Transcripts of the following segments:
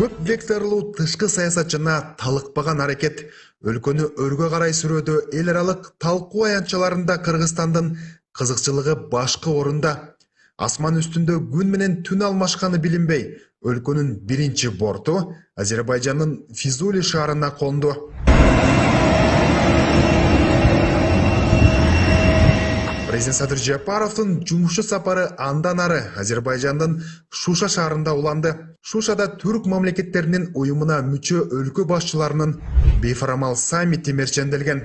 Көп векторлуу тышкы саясатчына талыкпаган аракет өлкөнү өргө карай сүрөдө эл аралык талкуу аянтчаларында Кыргызстандын кызыкчылыгы башкы орунда. Асман үстүндө күн менен түн алмашканы билинбей, өлкөнүн биринчи борту Азербайжандын Физули шаарына конду. Президент Садыр Жапаровдун жумуш сапары андан ары Азербайжандын Шуша шаарында уланды. Шушада түрк мамлекеттеринин уюмуна мүчө өлкө башчыларынын бейформал саммити мерченделген.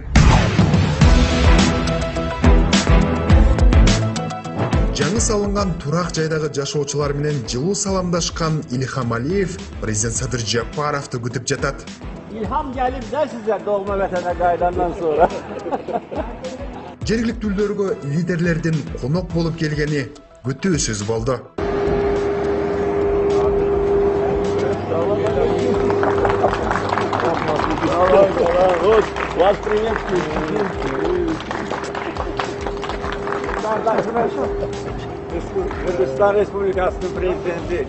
Жаңы салынган турак жайдагы жашоочулар менен жылуу саламдашкан Ильхам Алиев президент Садыр Жапаровду күтүп жатат. İlham gelir de size doğma vatana kaydandan sonra. Жергиликтүүлөргө лидерлердин конок болуп келгени күтүүсүз болду. Вас приветствую. Kırgızistan Respublikası'nın prezidenti.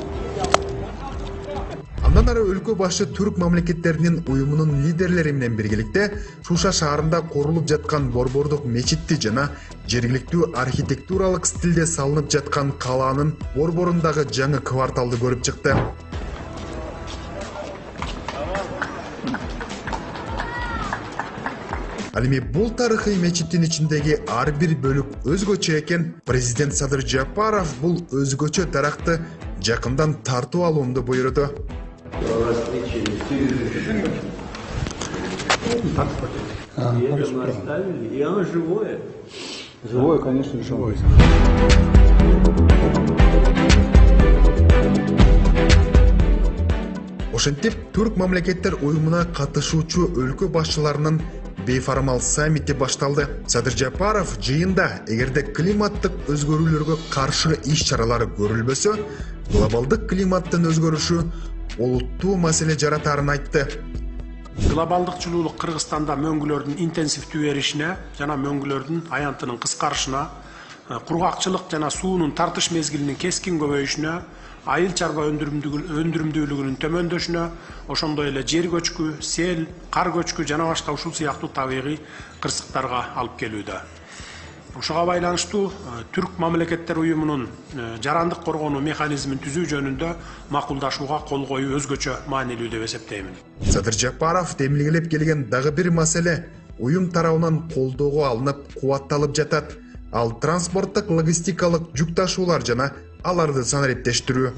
Андан ары өлкө башы түрк мамлекеттеринин уюмунун лидерлери менен биргеликте Шуша шаарында курулуп жаткан борбордук мечитти жана жергиликтүү архитектуралык стилде салынып жаткан калаанын борборундагы жаңы кварталды көрүп чыкты. Ал эми бул тарыхый мечиттин ичиндеги ар бир бөлүк өзгөчө экен. Президент Садыр Жапаров бул өзгөчө таракты жакындан тартуу алуумду буйруду. И оно живое. Живое, конечно, живое. Ошентип түрк мамлекеттер уюмуна катышуучу өлкө башчыларынын бейформал саммити башталды. Садыр Жапаров жыйында эгерде климаттык өзгөрүүлөргө каршы иш-чаралар көрүлбөсө, глобалдык климаттын өзгөрүшү олуттуу маселе жаратарын айтты. Глобалдык жылуулук Кыргызстанда мөңгүлөрдүн интенсивдүү эришине жана мөңгүлөрдүн аянтынын кыскарышына, кургакчылык жана суунун тартыш мезгилинин кескин көбөйүшүнө, айыл чарба өндүрүмдүүлүгүнүн төмөндөшүнө, ошондой эле жер көчкү, сел, кар көчкү жана башка ушул сыяктуу табигый кырсыктарга алып келүүдө. Ошого байланыштуу түрк мамлекеттер уюмунун жарандык коргонуу механизмин түзүү жөнүндө макулдашууга кол коюу өзгөчө маанилүү деп эсептеймин. Садыр Жапаров демилгелеп келген дагы бир маселе уюм тарабынан колдоого алынып кубатталып жатат. Ал транспорттук логистикалык жүк ташуулар жана аларды санариптештирүү.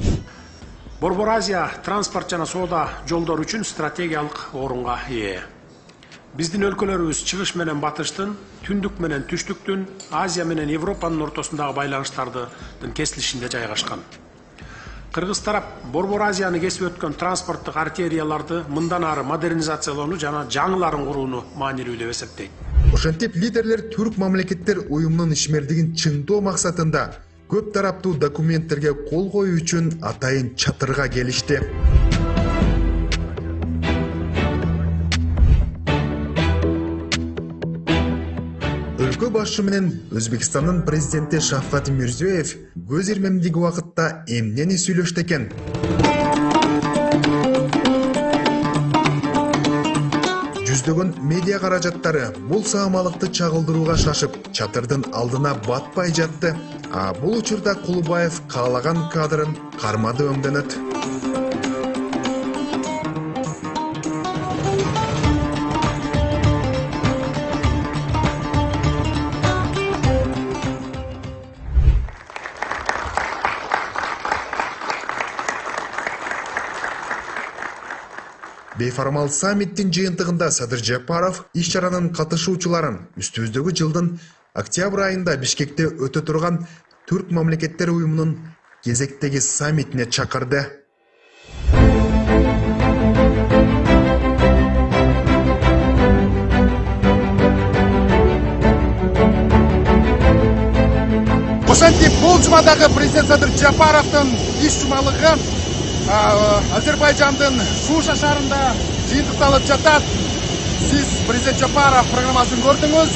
Борбор Азия транспорт жана соода жолдор үчүн стратегиялык орунга ээ. Биздин өлкөлөрүбүз чыгыш менен батыштын, түндүк менен түштүктүн, Азия менен Европанын ортосундагы байланыштардын кесилишинде жайгашкан. Кыргыз тарап Борбор Азияны кесип өткөн транспорттук артерияларды мындан ары модернизациялоону жана жаңыларын курууну маанилүү деп эсептейт. Ошентип лидерлер түрк мамлекеттер уюмунун ишмердигин чыңдоо максатында көп тараптуу документтерге кол коюу үчүн атайын чатырга келишти. Өлкө башчы менен Өзбекстандын президенти Шавкат Мирзиёев көз ирмемдиги убакытта эмнени сүйлөштү экен? Жүздөгөн медиа каражаттары бул саамалыкты чагылдырууга шашып, чатырдын алдына батпай жатты. А бул учурда Кулубаев каалаган кадрын кармады өңдөнөт. Бейформал саммиттин жыйынтыгында Садыр Жапаров иш-чаранын катышуучуларын үстүбүздөгү жылдын октябрь айында Бишкекте өтө турган түрк мамлекеттер уюмунун кезектеги саммитине чакырды. Ошентип бул жумадагы президент Садыр Жапаровдун иш жумалыгы Азербайжандын Шуша шаарында жыйынтыкталып жатат. Сиз президент Жапаров программасын көрдүңүз.